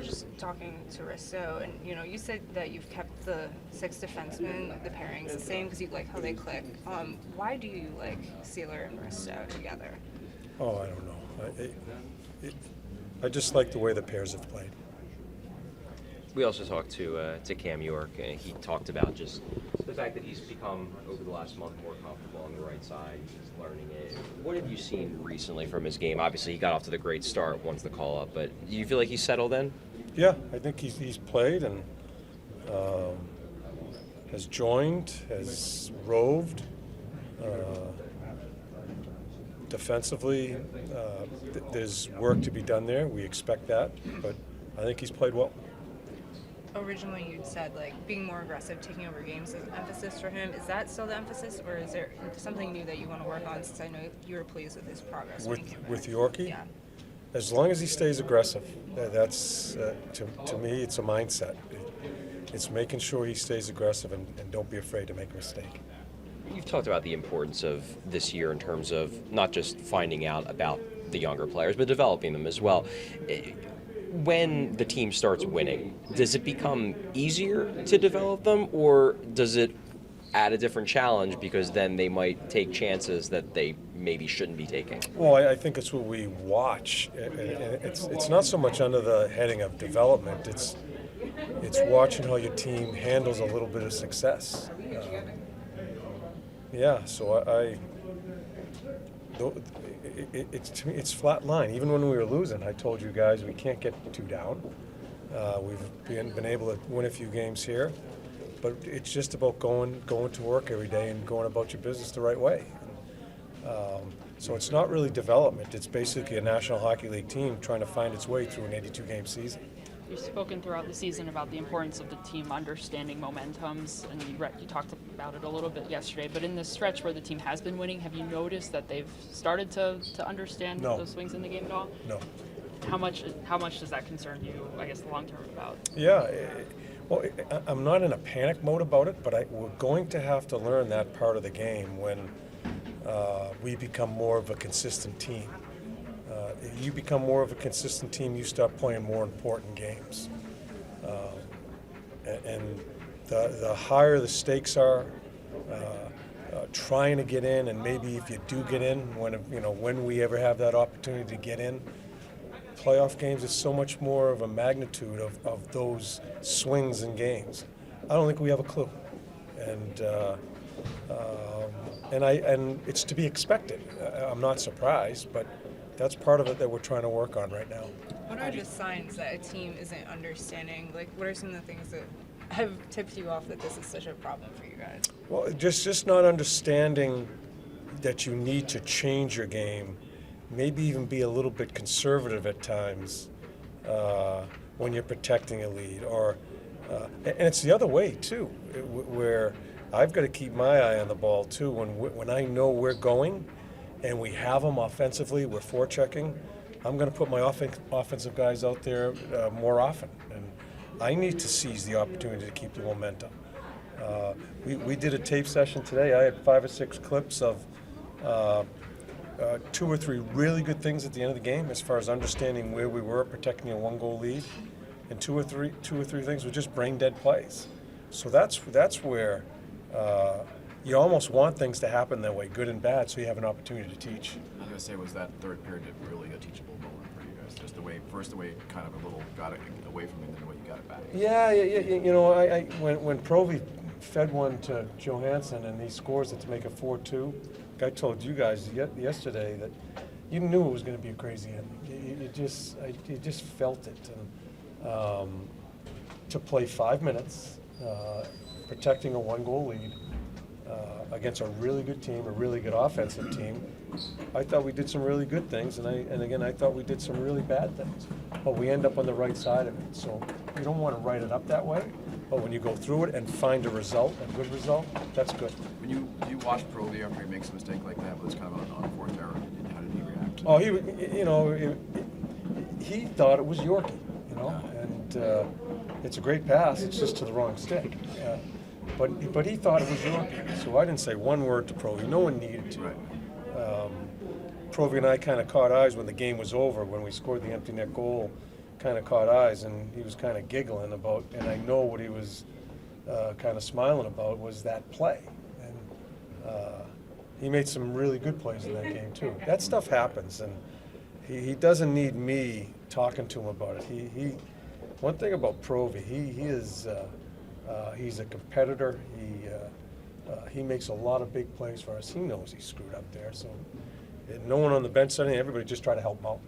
just talking to Risto, and you said that you've kept the 6 defensemen, the pairings, the same because you like how they click. Why do you like Sealer and Risto together? Oh, I don't know. I just like the way the pairs have played. We also talked to Cam York, and he talked about just the fact that he's become, over the last month, more comfortable on the right side. He's learning it. What have you seen recently from his game? Obviously, he got off to the great start once the call-up, but do you feel like he's settled in? Yeah, I think he's played and has joined, has roved. Defensively, there's work to be done there. We expect that, but I think he's played well. Originally, you'd said like being more aggressive, taking over games is an emphasis for him. Is that still the emphasis, or is there something new that you want to work on? Since I know you were pleased with his progress With Yorkie? Yeah. As long as he stays aggressive, that's to me, it's a mindset. It's making sure he stays aggressive and don't be afraid to make a mistake. You've talked about the importance of this year in terms of not just finding out about the younger players, but developing them as well. When the team starts winning, does it become easier to develop them, or does it add a different challenge because then they might take chances that they maybe shouldn't be taking? Well, I think it's what we watch. It's not so much under the heading of development. It's watching how your team handles a little bit of success. So to me, it's flat line. Even when we were losing, I told you guys we can't get 2 down. We've been able to win a few games here, but it's just about going to work every day and going about your business the right way. So it's not really development. It's basically a National Hockey League team trying to find its way through an 82-game season. You've spoken throughout the season about the importance of the team understanding momentums, and you talked about it a little bit yesterday. But in this stretch where the team has been winning, have you noticed that they've started to understand those swings in the game at all? No. How much does that concern you, I guess, long term about? Yeah, well, I'm not in a panic mode about it, but we're going to have to learn that part of the game when we become more of a consistent team. You become more of a consistent team, you start playing more important games. And the higher the stakes are, trying to get in, and maybe if you do get in, when we ever have that opportunity to get in, playoff games is so much more of a magnitude of those swings in games. I don't think we have a clue. And it's to be expected. I'm not surprised, but that's part of it that we're trying to work on right now. What are the signs that a team isn't understanding? Like, what are some of the things that have tipped you off that this is such a problem for you guys? Well, just not understanding that you need to change your game, maybe even be a little bit conservative at times when you're protecting a lead. And it's the other way, too, where I've got to keep my eye on the ball, too. When I know we're going, and we have them offensively, we're forechecking, I'm going to put my offensive guys out there more often. And I need to seize the opportunity to keep the momentum. We did a tape session today. I had 5 or 6 clips of 2 or 3 really good things at the end of the game as far as understanding where we were, protecting a 1-goal lead. And 2 or 3 things were just brain-dead plays. So that's where you almost want things to happen that way, good and bad, so you have an opportunity to teach. I was going to say, was that third period really a teachable moment for you guys? Just the way it kind of a little got it away from you, and then the way you got it back. Yeah. When Provy fed one to Johansson and he scores it to make it 4-2, I told you guys yesterday that you knew it was going to be a crazy ending. You just felt it. And to play 5 minutes, protecting a 1-goal lead, against a really good team, a really good offensive team, I thought we did some really good things, and again, I thought we did some really bad things. But we end up on the right side of it. So you don't want to write it up that way, but when you go through it and find a good result, that's good. When you watch Provy after he makes a mistake like that, but it's kind of an unforced error, how did he react? Oh, he thought it was Yorkie, and it's a great pass. It's just to the wrong stick. But he thought it was Yorkie, so I didn't say one word to Provy. No one needed to. Right. Provy and I kind of caught eyes when the game was over, when we scored the empty net goal, kind of caught eyes, and he was kind of giggling about, and I know what he was kind of smiling about was that play. And he made some really good plays in that game too. That stuff happens, and he doesn't need me talking to him about it. One thing about Provy, he's a competitor. He makes a lot of big plays for us. He knows he's screwed up there, so no one on the bench, everybody just try to help him out.